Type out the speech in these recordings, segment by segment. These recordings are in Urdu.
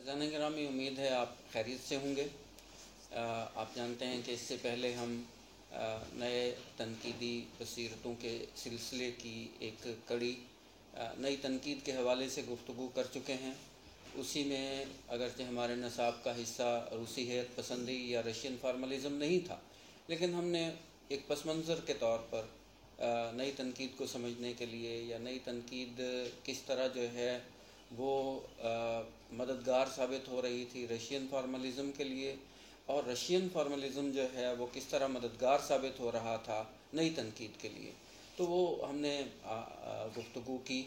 ناظرین گرامی، امید ہے آپ خیریت سے ہوں گے۔ آپ جانتے ہیں کہ اس سے پہلے ہم نئے تنقیدی بصیرتوں کے سلسلے کی ایک کڑی نئی تنقید کے حوالے سے گفتگو کر چکے ہیں۔ اسی میں اگرچہ ہمارے نصاب کا حصہ روسی حیت پسندی یا رشین فارملزم نہیں تھا، لیکن ہم نے ایک پس منظر کے طور پر نئی تنقید کو سمجھنے کے لیے یا نئی تنقید کس طرح جو ہے وہ مددگار ثابت ہو رہی تھی رشین فارملزم کے لیے، اور رشین فارملزم جو ہے وہ کس طرح مددگار ثابت ہو رہا تھا نئی تنقید کے لیے، تو وہ ہم نے گفتگو کی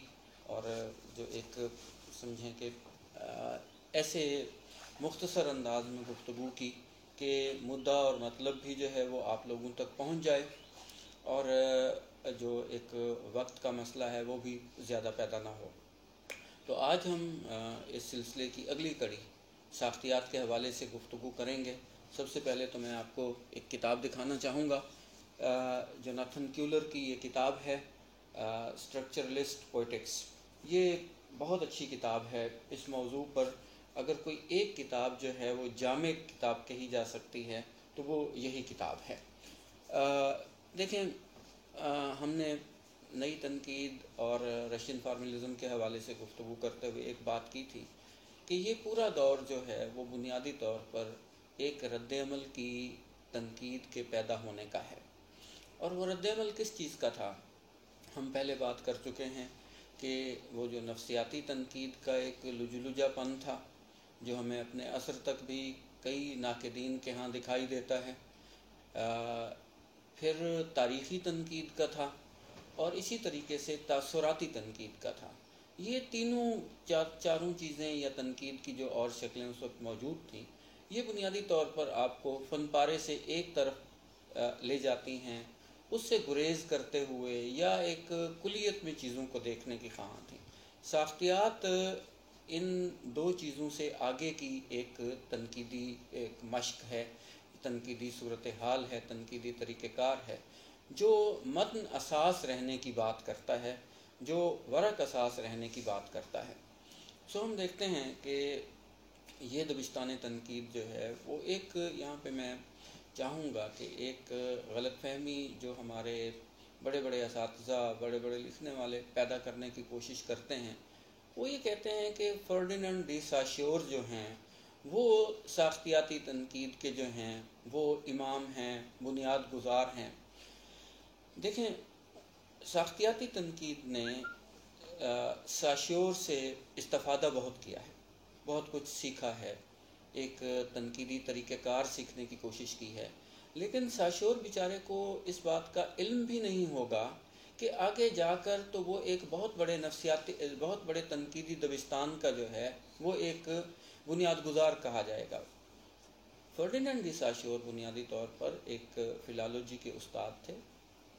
اور جو ایک سمجھیں کہ ایسے مختصر انداز میں گفتگو کی کہ مدعا اور مطلب بھی جو ہے وہ آپ لوگوں تک پہنچ جائے، اور جو ایک وقت کا مسئلہ ہے وہ بھی زیادہ پیدا نہ ہو۔ تو آج ہم اس سلسلے کی اگلی کڑی ساختیات کے حوالے سے گفتگو کریں گے۔ سب سے پہلے تو میں آپ کو ایک کتاب دکھانا چاہوں گا، جوناتھن کیولر کی یہ کتاب ہے اسٹرکچرلسٹ پوئٹکس۔ یہ بہت اچھی کتاب ہے۔ اس موضوع پر اگر کوئی ایک کتاب جو ہے وہ جامع کتاب کہی جا سکتی ہے تو وہ یہی کتاب ہے۔ دیکھیں، ہم نے نئی تنقید اور رشین فارملزم کے حوالے سے گفتگو کرتے ہوئے ایک بات کی تھی کہ یہ پورا دور جو ہے وہ بنیادی طور پر ایک رد عمل کی تنقید کے پیدا ہونے کا ہے، اور وہ رد عمل کس چیز کا تھا؟ ہم پہلے بات کر چکے ہیں کہ وہ جو نفسیاتی تنقید کا ایک لجلجا پن تھا جو ہمیں اپنے عصر تک بھی کئی ناقدین کے ہاں دکھائی دیتا ہے، پھر تاریخی تنقید کا تھا، اور اسی طریقے سے تاثراتی تنقید کا تھا۔ یہ تینوں چاروں چیزیں یا تنقید کی جو اور شکلیں اس وقت موجود تھیں، یہ بنیادی طور پر آپ کو فن پارے سے ایک طرف لے جاتی ہیں، اس سے گریز کرتے ہوئے یا ایک کلیت میں چیزوں کو دیکھنے کی خواہاں تھیں۔ ساختیات ان دو چیزوں سے آگے کی ایک تنقیدی ایک مشق ہے، تنقیدی صورتحال ہے، تنقیدی طریقہ کار ہے جو متن اساس رہنے کی بات کرتا ہے، جو ورق اساس رہنے کی بات کرتا ہے۔ ہم دیکھتے ہیں کہ یہ دبستان تنقید جو ہے وہ ایک، یہاں پہ میں چاہوں گا کہ ایک غلط فہمی جو ہمارے بڑے بڑے اساتذہ، بڑے بڑے لکھنے والے پیدا کرنے کی کوشش کرتے ہیں، وہ یہ کہتے ہیں کہ فرڈیننڈ ڈی ساشیور جو ہیں وہ ساختیاتی تنقید کے جو ہیں وہ امام ہیں، بنیاد گزار ہیں۔ دیکھیں، ساختیاتی تنقید نے ساشیور سے استفادہ بہت کیا ہے، بہت کچھ سیکھا ہے، ایک تنقیدی طریقہ کار سیکھنے کی کوشش کی ہے، لیکن ساشیور بیچارے کو اس بات کا علم بھی نہیں ہوگا کہ آگے جا کر تو وہ ایک بہت بڑے تنقیدی دبستان کا جو ہے وہ ایک بنیاد گزار کہا جائے گا۔ فرڈیننڈ ڈی ساشیور بنیادی طور پر ایک فلالوجی کے استاد تھے۔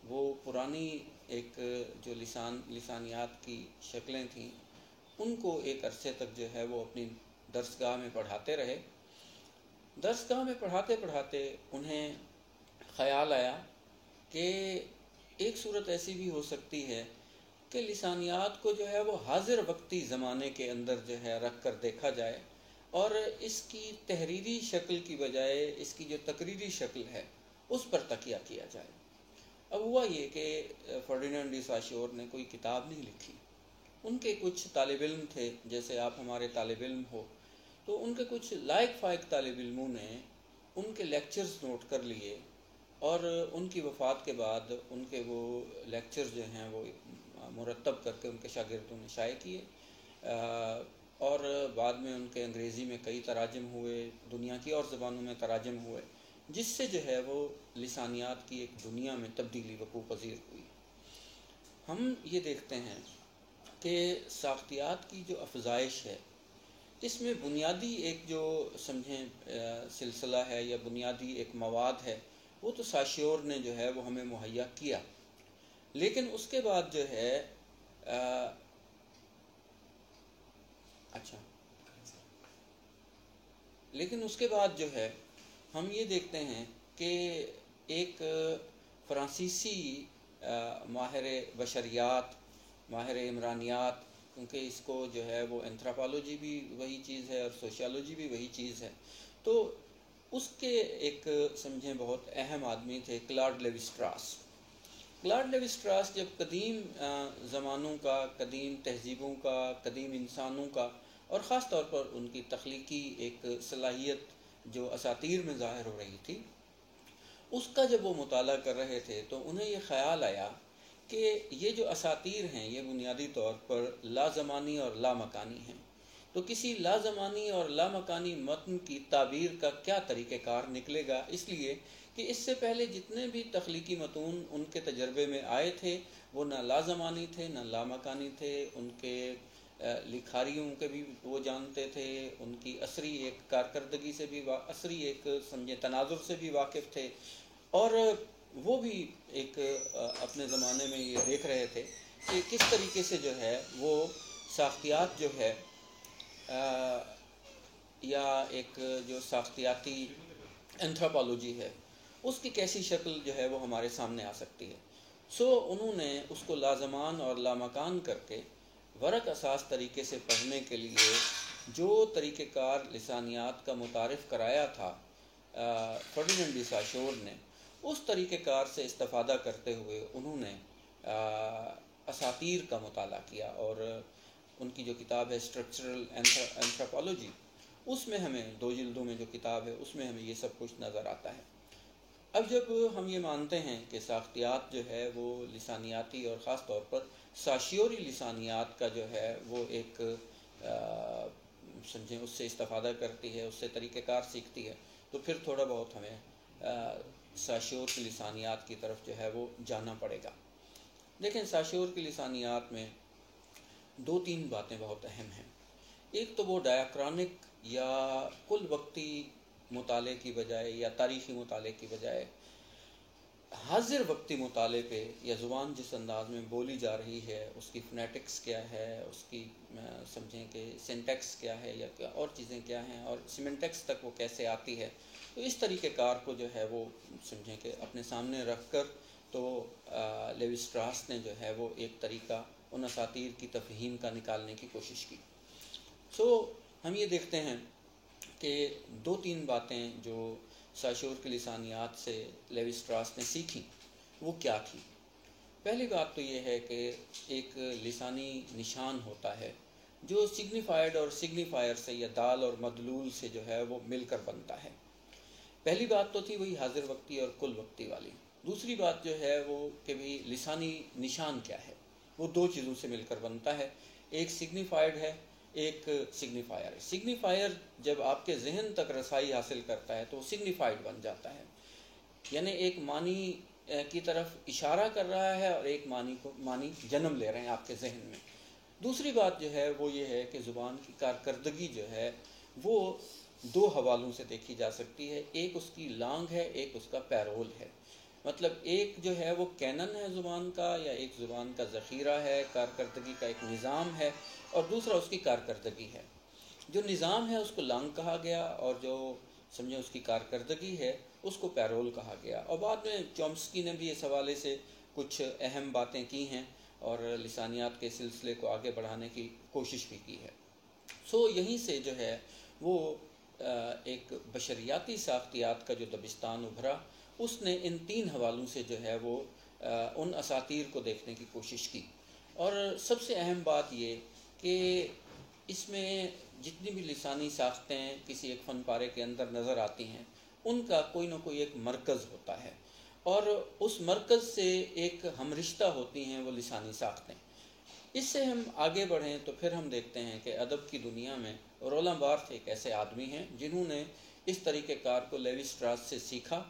وہ پرانی ایک جو لسانیات کی شکلیں تھیں ان کو ایک عرصے تک جو ہے وہ اپنی درسگاہ میں پڑھاتے رہے۔ درسگاہ میں پڑھاتے پڑھاتے انہیں خیال آیا کہ ایک صورت ایسی بھی ہو سکتی ہے کہ لسانیات کو جو ہے وہ حاضر وقتی زمانے کے اندر جو ہے رکھ کر دیکھا جائے، اور اس کی تحریری شکل کی بجائے اس کی جو تقریری شکل ہے اس پر تکیہ کیا جائے۔ اب ہوا یہ کہ فرڈیننڈ ڈی ساشیور نے کوئی کتاب نہیں لکھی۔ ان کے کچھ طالب علم تھے، جیسے آپ ہمارے طالب علم ہو، تو ان کے کچھ لائق فائق طالب علموں نے ان کے لیکچرز نوٹ کر لیے، اور ان کی وفات کے بعد ان کے وہ لیکچرز جو ہیں وہ مرتب کر کے ان کے شاگردوں نے شائع کیے، اور بعد میں ان کے انگریزی میں کئی تراجم ہوئے، دنیا کی اور زبانوں میں تراجم ہوئے، جس سے جو ہے وہ لسانیات کی ایک دنیا میں تبدیلی وقوع پذیر ہوئی۔ ہم یہ دیکھتے ہیں کہ ساختیات کی جو افزائش ہے اس میں بنیادی ایک جو سمجھیں سلسلہ ہے یا بنیادی ایک مواد ہے وہ تو ساشیور نے جو ہے وہ ہمیں مہیا کیا، لیکن اس کے بعد جو ہے لیکن اس کے بعد جو ہے ہم یہ دیکھتے ہیں کہ ایک فرانسیسی ماہر بشریات، ماہر عمرانیات کیونکہ اس کو جو ہے وہ اینتھروپولوجی بھی وہی چیز ہے اور سوشیالوجی بھی وہی چیز ہے. تو اس کے ایک سمجھیں بہت اہم آدمی تھے کلاڈ لیوی اسٹراس. کلاڈ لیوی اسٹراس جب قدیم زمانوں کا، قدیم تہذیبوں کا، قدیم انسانوں کا، اور خاص طور پر ان کی تخلیقی ایک صلاحیت جو اساطیر میں ظاہر ہو رہی تھی، اس کا جب وہ مطالعہ کر رہے تھے تو انہیں یہ خیال آیا کہ یہ جو اساطیر ہیں یہ بنیادی طور پر لازمانی اور لامکانی ہیں. تو کسی لازمانی اور لامکانی متن کی تعبیر کا کیا طریقہ کار نکلے گا، اس لیے کہ اس سے پہلے جتنے بھی تخلیقی متون ان کے تجربے میں آئے تھے وہ نہ لازمانی تھے نہ لامکانی تھے. ان کے لکھاریوں کے بھی وہ جانتے تھے، ان کی عصری ایک کارکردگی سے بھی، عصری ایک سمجھے تناظر سے بھی واقف تھے، اور وہ بھی ایک اپنے زمانے میں یہ دیکھ رہے تھے کہ کس طریقے سے جو ہے وہ ساختیات جو ہے یا ایک جو ساختیاتی اینتھروپولوجی ہے اس کی کیسی شکل جو ہے وہ ہمارے سامنے آ سکتی ہے. سو انہوں نے اس کو لازمان اور لامکان کر کے ورق اساس طریقے سے پڑھنے کے لیے جو طریقہ کار لسانیات کا متعارف کرایا تھا فرڈیننڈ ڈی ساشور نے، اس طریقہ کار سے استفادہ کرتے ہوئے انہوں نے اساطیر کا مطالعہ کیا. اور ان کی جو کتاب ہے اسٹرکچرل اینتھروپولوجی، اس میں ہمیں 2 جلدوں میں جو کتاب ہے اس میں ہمیں یہ سب کچھ نظر آتا ہے. اب جب ہم یہ مانتے ہیں کہ ساختیات جو ہے وہ لسانیاتی اور خاص طور پر ساشیوری لسانیات کا جو ہے وہ ایک سمجھیں اس سے استفادہ کرتی ہے، اس سے طریقہ کار سیکھتی ہے، تو پھر تھوڑا بہت ہمیں ساشیور کی لسانیات کی طرف جو ہے وہ جانا پڑے گا. دیکھیں ساشیور کی لسانیات میں 2-3 باتیں بہت اہم ہیں. ایک تو وہ ڈایاکرونک یا کل وقتی مطالعے کی بجائے یا تاریخی مطالعے کی بجائے حاضر وقتی مطالعے پہ، یا زبان جس انداز میں بولی جا رہی ہے اس کی فنیٹکس کیا ہے، اس کی سمجھیں کہ سینٹیکس کیا ہے یا اور چیزیں کیا ہیں، اور سیمنٹکس تک وہ کیسے آتی ہے، تو اس طریقہ کار کو جو ہے وہ سمجھیں کہ اپنے سامنے رکھ کر تو لیوی اسٹراس نے جو ہے وہ ایک طریقہ ان اساطیر کی تفہیم کا نکالنے کی کوشش کی. سو ہم یہ دیکھتے ہیں کہ 2-3 باتیں جو ساشور کی لسانیات سے لیوی اسٹراس نے سیکھی وہ کیا تھی. پہلی بات تو یہ ہے کہ ایک لسانی نشان ہوتا ہے جو سگنیفائڈ اور سگنیفائر سے یا دال اور مدلول سے جو ہے وہ مل کر بنتا ہے. پہلی بات تو تھی وہی حاضر وقتی اور کل وقتی والی. دوسری بات جو ہے وہ کہ بھئی لسانی نشان کیا ہے، وہ 2 چیزوں سے مل کر بنتا ہے. ایک سگنیفائڈ ہے، ایک سگنیفائر ہے. سگنیفائر جب آپ کے ذہن تک رسائی حاصل کرتا ہے تو وہ سگنیفائڈ بن جاتا ہے، یعنی ایک معنی کی طرف اشارہ کر رہا ہے اور ایک معنی جنم لے رہے ہیں آپ کے ذہن میں. دوسری بات جو ہے وہ یہ ہے کہ زبان کی کارکردگی جو ہے وہ 2 حوالوں سے دیکھی جا سکتی ہے. ایک اس کی لانگ ہے، ایک اس کا پیرول ہے. مطلب ایک جو ہے وہ کینن ہے زبان کا، یا ایک زبان کا ذخیرہ ہے، کارکردگی کا ایک نظام ہے، اور دوسرا اس کی کارکردگی ہے. جو نظام ہے اس کو لانگ کہا گیا، اور جو سمجھیں اس کی کارکردگی ہے اس کو پیرول کہا گیا. اور بعد میں چومسکی نے بھی اس حوالے سے کچھ اہم باتیں کی ہیں اور لسانیات کے سلسلے کو آگے بڑھانے کی کوشش بھی کی ہے. سو یہیں سے جو ہے وہ ایک بشریاتی ساختیات کا جو دبستان ابھرا، اس نے ان 3 حوالوں سے جو ہے وہ ان اساطیر کو دیکھنے کی کوشش کی. اور سب سے اہم بات یہ کہ اس میں جتنی بھی لسانی ساختیں کسی ایک فن پارے کے اندر نظر آتی ہیں ان کا کوئی نہ کوئی ایک مرکز ہوتا ہے، اور اس مرکز سے ایک ہم رشتہ ہوتی ہیں وہ لسانی ساختیں. اس سے ہم آگے بڑھیں تو پھر ہم دیکھتے ہیں کہ ادب کی دنیا میں رولاں بارتھ ایک ایسے آدمی ہیں جنہوں نے اس طریقہ کار کو لیوی اسٹراس سے سیکھا،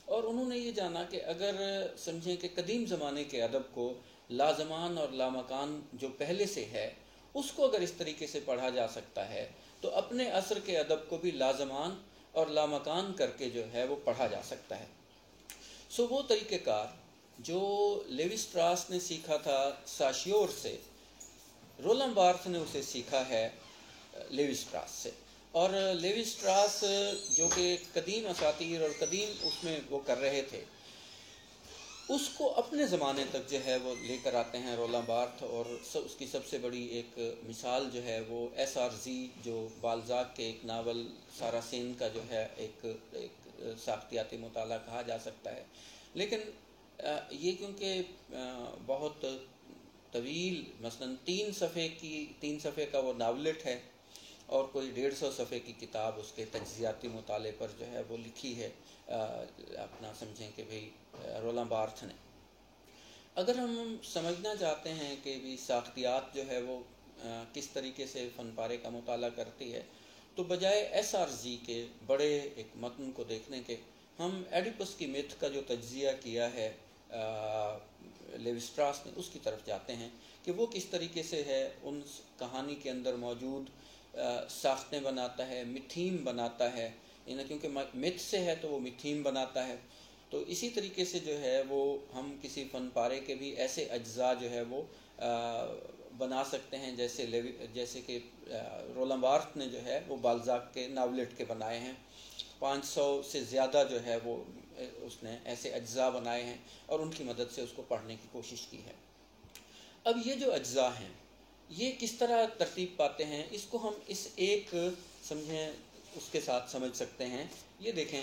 اور انہوں نے یہ جانا کہ اگر سمجھیں کہ قدیم زمانے کے ادب کو لازمان اور لامکان جو پہلے سے ہے اس کو اگر اس طریقے سے پڑھا جا سکتا ہے تو اپنے عصر کے ادب کو بھی لازمان اور لامکان کر کے جو ہے وہ پڑھا جا سکتا ہے. سو وہ طریقہ کار جو لیوی اسٹراس نے سیکھا تھا ساشیور سے، رولاں بارتھ نے اسے سیکھا ہے لیوی اسٹراس سے. اور لیوی اسٹراس جو کہ قدیم اساطیر اور قدیم اس میں وہ کر رہے تھے، اس کو اپنے زمانے تک جو ہے وہ لے کر آتے ہیں رولاں بارتھ، اور اس کی سب سے بڑی ایک مثال جو ہے وہ ایس آر زی، جو بالزاک کے ایک ناول ساراسین کا جو ہے ایک ساختیاتی مطالعہ کہا جا سکتا ہے۔ لیکن یہ کیونکہ بہت طویل، مثلا 3 صفحے کا وہ ناولٹ ہے، اور کوئی 150 صفحے کی کتاب اس کے تجزیاتی مطالعے پر جو ہے وہ لکھی ہے اپنا سمجھیں کہ بھئی رولاں بارتھ نے۔ اگر ہم سمجھنا چاہتے ہیں کہ بھی ساختیات جو ہے وہ کس طریقے سے فن پارے کا مطالعہ کرتی ہے، تو بجائے ایس آر زی کے بڑے ایک متن کو دیکھنے کے، ہم ایڈیپس کی میتھ کا جو تجزیہ کیا ہے لیوی اسٹراس نے، اس کی طرف جاتے ہیں کہ وہ کس طریقے سے ہے ان کہانی کے اندر موجود ساختیں بناتا ہے، متھیم بناتا ہے، یعنی کیونکہ متھ سے ہے تو وہ متھیم بناتا ہے۔ تو اسی طریقے سے جو ہے وہ ہم کسی فن پارے کے بھی ایسے اجزاء جو ہے وہ بنا سکتے ہیں، جیسے کہ رولاں بارتھ نے جو ہے وہ بالزاک کے ناولٹ کے بنائے ہیں، 500 سے زیادہ جو ہے وہ اس نے ایسے اجزاء بنائے ہیں، اور ان کی مدد سے اس کو پڑھنے کی کوشش کی ہے۔ اب یہ جو اجزاء ہیں یہ کس طرح ترتیب پاتے ہیں، اس کو ہم اس ایک سمجھیں اس کے ساتھ سمجھ سکتے ہیں۔ یہ دیکھیں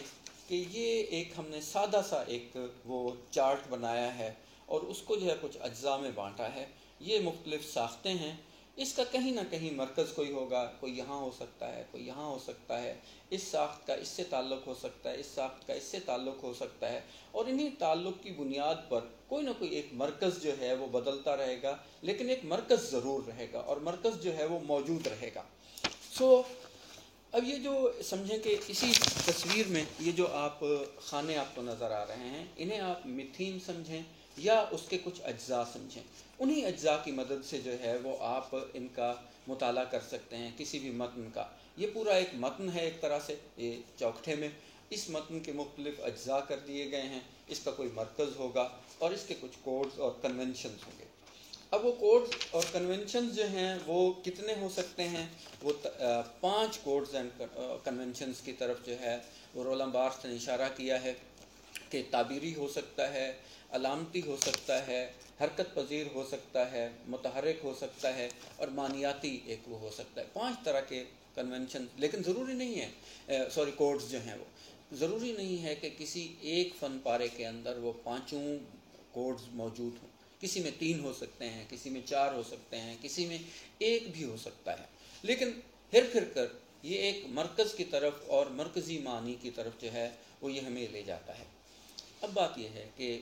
کہ یہ ایک ہم نے سادہ سا ایک وہ چارٹ بنایا ہے، اور اس کو جو ہے کچھ اجزاء میں بانٹا ہے۔ یہ مختلف ساختیں ہیں، اس کا کہیں نہ کہیں مرکز کوئی ہوگا، کوئی یہاں ہو سکتا ہے، کوئی یہاں ہو سکتا ہے، اس ساخت کا اس سے تعلق ہو سکتا ہے، اس ساخت کا اس سے تعلق ہو سکتا ہے، اور انہی تعلق کی بنیاد پر کوئی نہ کوئی ایک مرکز جو ہے وہ بدلتا رہے گا، لیکن ایک مرکز ضرور رہے گا، اور مرکز جو ہے وہ موجود رہے گا۔ اب یہ جو سمجھیں کہ اسی تصویر میں یہ جو خانے آپ کو نظر آ رہے ہیں، انہیں آپ متھیم سمجھیں یا اس کے کچھ اجزاء سمجھیں، انہی اجزاء کی مدد سے جو ہے وہ آپ ان کا مطالعہ کر سکتے ہیں کسی بھی متن کا۔ یہ پورا ایک متن ہے ایک طرح سے، یہ چوکٹھے میں اس متن کے مختلف اجزاء کر دیے گئے ہیں، اس کا کوئی مرکز ہوگا، اور اس کے کچھ کوڈز اور کنونشنز ہوں گے۔ اب وہ کوڈز اور کنونشنز جو ہیں وہ کتنے ہو سکتے ہیں؟ وہ 5 کوڈز اینڈ کنونشنز کی طرف جو ہے وہ رولاں بارتھ نے اشارہ کیا ہے کہ تعبیری ہو سکتا ہے، علامتی ہو سکتا ہے، حرکت پذیر ہو سکتا ہے، متحرک ہو سکتا ہے، اور معنیاتی ایک وہ ہو سکتا ہے۔ 5 طرح کے کنونشن، لیکن ضروری نہیں ہے کوڈز جو ہیں وہ ضروری نہیں ہے کہ کسی ایک فن پارے کے اندر وہ 5 کوڈز موجود ہوں۔ کسی میں 3 ہو سکتے ہیں، کسی میں 4 ہو سکتے ہیں، کسی میں 1 بھی ہو سکتا ہے، لیکن پھر کر یہ ایک مرکز کی طرف اور مرکزی معنی کی طرف جو ہے وہ یہ ہمیں لے جاتا ہے۔ اب بات یہ ہے کہ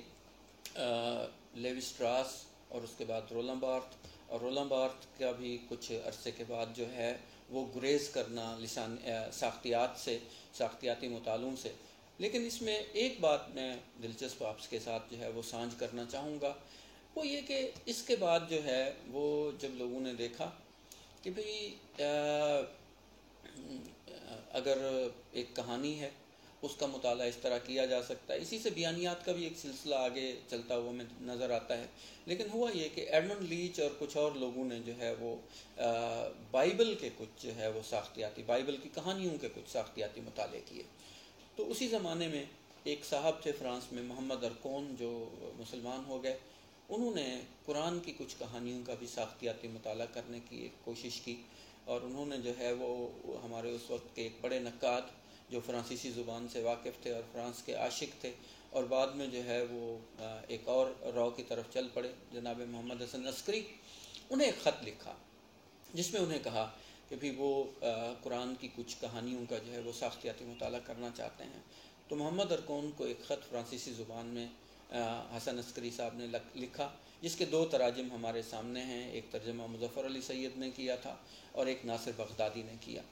لیوی اسٹراس اور اس کے بعد رولاں بارتھ، اور رولاں بارتھ کا بھی کچھ عرصے کے بعد جو ہے وہ گریز کرنا ساختیات سے، ساختیاتی مطالعوں سے۔ لیکن اس میں ایک بات میں دلچسپ آپ کے ساتھ جو ہے وہ سانجھ کرنا چاہوں گا، وہ یہ کہ اس کے بعد جو ہے وہ جب لوگوں نے دیکھا کہ بھئی اگر ایک کہانی ہے اس کا مطالعہ اس طرح کیا جا سکتا ہے، اسی سے بیانیات کا بھی ایک سلسلہ آگے چلتا ہوا میں نظر آتا ہے۔ لیکن ہوا یہ کہ ایڈمنڈ لیچ اور کچھ اور لوگوں نے جو ہے وہ بائبل کے کچھ جو ہے وہ ساختیاتی، بائبل کی کہانیوں کے کچھ ساختیاتی مطالعے کیے۔ تو اسی زمانے میں ایک صاحب تھے فرانس میں، محمد ارکون، جو مسلمان ہو گئے، انہوں نے قرآن کی کچھ کہانیوں کا بھی ساختیاتی مطالعہ کرنے کی ایک کوشش کی، اور انہوں نے جو ہے وہ ہمارے اس وقت کے ایک بڑے نقاد جو فرانسیسی زبان سے واقف تھے اور فرانس کے عاشق تھے، اور بعد میں جو ہے وہ ایک اور رو کی طرف چل پڑے، جناب محمد حسن عسکری، انہیں ایک خط لکھا جس میں انہیں کہا کہ بھی وہ قرآن کی کچھ کہانیوں کا جو ہے وہ ساختیاتی مطالعہ کرنا چاہتے ہیں۔ تو محمد ارکون کو ایک خط فرانسیسی زبان میں حسن عسکری صاحب نے لکھا، جس کے 2 تراجم ہمارے سامنے ہیں، ایک ترجمہ مظفر علی سید نے کیا تھا اور ایک ناصر بغدادی نے کیا۔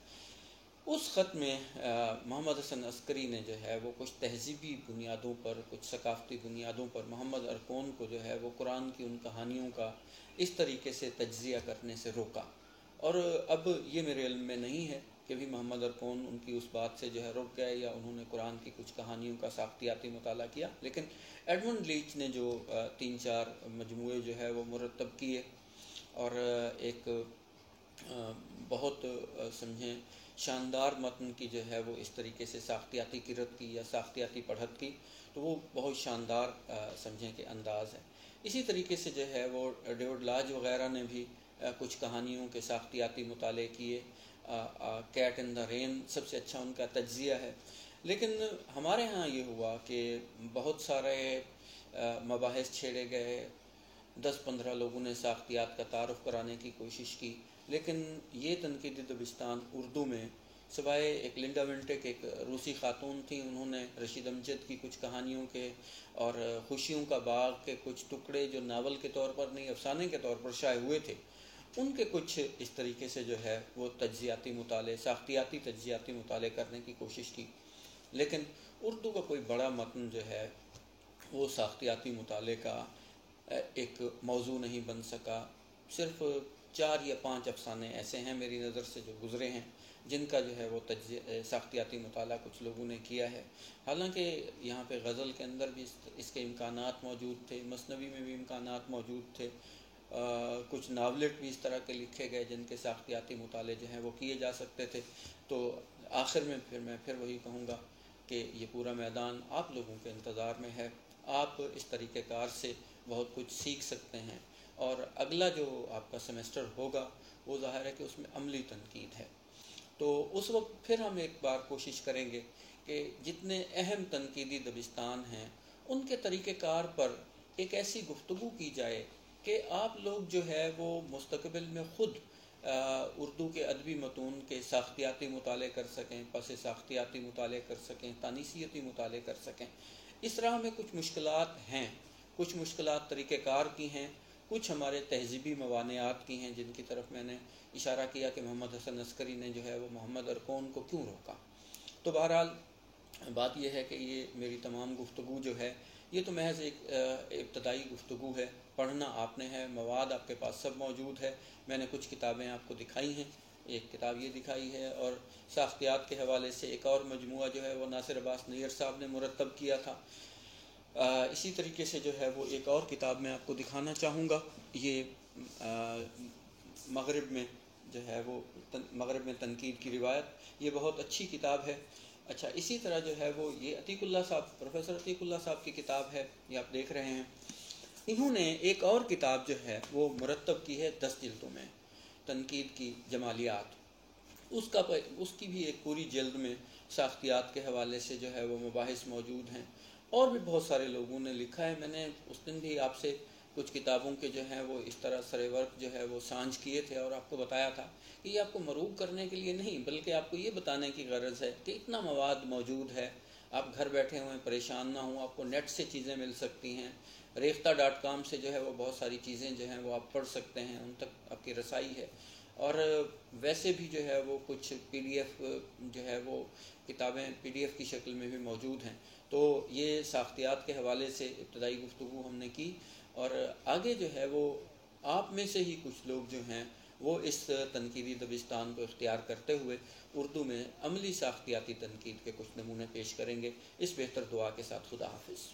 اس خط میں محمد حسن عسکری نے جو ہے وہ کچھ تہذیبی بنیادوں پر، کچھ ثقافتی بنیادوں پر محمد ارکون کو جو ہے وہ قرآن کی ان کہانیوں کا اس طریقے سے تجزیہ کرنے سے روکا۔ اور اب یہ میرے علم میں نہیں ہے کہ بھی محمد ارکون ان کی اس بات سے جو ہے رک گئے یا انہوں نے قرآن کی کچھ کہانیوں کا ساختیاتی مطالعہ کیا، لیکن ایڈمنڈ لیچ نے جو 3-4 مجموعے جو ہے وہ مرتب کیے، اور ایک بہت سمجھیں شاندار متن کی جو ہے وہ اس طریقے سے ساختیاتی قرت کی یا ساختیاتی پڑھت کی، تو وہ بہت شاندار سمجھیں کہ انداز ہے۔ اسی طریقے سے جو ہے وہ ڈیوڈ لاج وغیرہ نے بھی کچھ کہانیوں کے ساختیاتی مطالعے کیے۔ کیٹ ان دا رین سب سے اچھا ان کا تجزیہ ہے۔ لیکن ہمارے ہاں یہ ہوا کہ بہت سارے مباحث چھیڑے گئے، 10-15 لوگوں نے ساختیات کا تعارف کرانے کی کوشش کی، لیکن یہ تنقیدی دبستان اردو میں سوائے ایک لنڈا ونٹک ایک روسی خاتون تھیں، انہوں نے رشید امجد کی کچھ کہانیوں کے اور خوشیوں کا باغ کے کچھ ٹکڑے جو ناول کے طور پر نہیں افسانے کے طور پر شائع ہوئے تھے، ان کے کچھ اس طریقے سے جو ہے وہ تجزیاتی مطالعے، ساختیاتی تجزیاتی مطالعے کرنے کی کوشش کی۔ لیکن اردو کا کوئی بڑا متن جو ہے وہ ساختیاتی مطالعے کا ایک موضوع نہیں بن سکا۔ صرف 4 یا 5 افسانے ایسے ہیں میری نظر سے جو گزرے ہیں جن کا جو ہے وہ ساختیاتی مطالعہ کچھ لوگوں نے کیا ہے۔ حالانکہ یہاں پہ غزل کے اندر بھی اس کے امکانات موجود تھے، مثنوی میں بھی امکانات موجود تھے، کچھ ناولٹ بھی اس طرح کے لکھے گئے جن کے ساختیاتی مطالعے جو ہیں وہ کیے جا سکتے تھے۔ تو آخر میں میں وہی کہوں گا کہ یہ پورا میدان آپ لوگوں کے انتظار میں ہے۔ آپ اس طریقہ کار سے بہت کچھ سیکھ سکتے ہیں، اور اگلا جو آپ کا سیمسٹر ہوگا وہ ظاہر ہے کہ اس میں عملی تنقید ہے۔ تو اس وقت پھر ہم ایک بار کوشش کریں گے کہ جتنے اہم تنقیدی دبستان ہیں ان کے طریقہ کار پر ایک ایسی گفتگو کی جائے کہ آپ لوگ جو ہے وہ مستقبل میں خود اردو کے ادبی متون کے ساختیاتی مطالعے کر سکیں، پس ساختیاتی مطالعے کر سکیں، تانیثیتی مطالعے کر سکیں۔ اس راہ میں کچھ مشکلات ہیں، کچھ مشکلات طریقہ کار کی ہیں، کچھ ہمارے تہذیبی موانعات کی ہیں جن کی طرف میں نے اشارہ کیا کہ محمد حسن عسکری نے جو ہے وہ محمد ارکون کو کیوں روکا۔ تو بہرحال بات یہ ہے کہ یہ میری تمام گفتگو جو ہے یہ تو محض ایک ابتدائی گفتگو ہے۔ پڑھنا آپ نے ہے، مواد آپ کے پاس سب موجود ہے۔ میں نے کچھ کتابیں آپ کو دکھائی ہیں، ایک کتاب یہ دکھائی ہے، اور ساختیات کے حوالے سے ایک اور مجموعہ جو ہے وہ ناصر عباس نیر صاحب نے مرتب کیا تھا۔ اسی طریقے سے جو ہے وہ ایک اور کتاب میں آپ کو دکھانا چاہوں گا، یہ مغرب میں جو ہے وہ مغرب میں تنقید کی روایت، یہ بہت اچھی کتاب ہے۔ اچھا، اسی طرح جو ہے وہ یہ عتیق اللہ صاحب، پروفیسر عتیق اللہ صاحب کی کتاب ہے، یہ آپ دیکھ رہے ہیں۔ انہوں نے ایک اور کتاب جو ہے وہ مرتب کی ہے 10 جلدوں میں، تنقید کی جمالیات، اس کی بھی ایک پوری جلد میں ساختیات کے حوالے سے جو ہے وہ مباحث موجود ہیں۔ اور بھی بہت سارے لوگوں نے لکھا ہے۔ میں نے اس دن بھی آپ سے کچھ کتابوں کے جو ہیں وہ اس طرح سرے ورق جو ہے وہ سانجھ کیے تھے، اور آپ کو بتایا تھا کہ یہ آپ کو مروب کرنے کے لیے نہیں بلکہ آپ کو یہ بتانے کی غرض ہے کہ اتنا مواد موجود ہے، آپ گھر بیٹھے ہوئے پریشان نہ ہوں، آپ کو نیٹ سے چیزیں مل سکتی ہیں، ریختہ.com سے جو ہے وہ بہت ساری چیزیں جو ہیں وہ آپ پڑھ سکتے ہیں، ان تک آپ کی رسائی ہے۔ اور ویسے بھی جو ہے وہ کچھ PDF جو ہے وہ کتابیں PDF کی شکل میں بھی موجود ہیں۔ تو یہ ساختیات کے حوالے سے ابتدائی گفتگو ہم نے کی، اور آگے جو ہے وہ آپ میں سے ہی کچھ لوگ جو ہیں وہ اس تنقیدی دبستان کو اختیار کرتے ہوئے اردو میں عملی ساختیاتی تنقید کے کچھ نمونے پیش کریں گے۔ اس بہتر دعا کے ساتھ خدا حافظ۔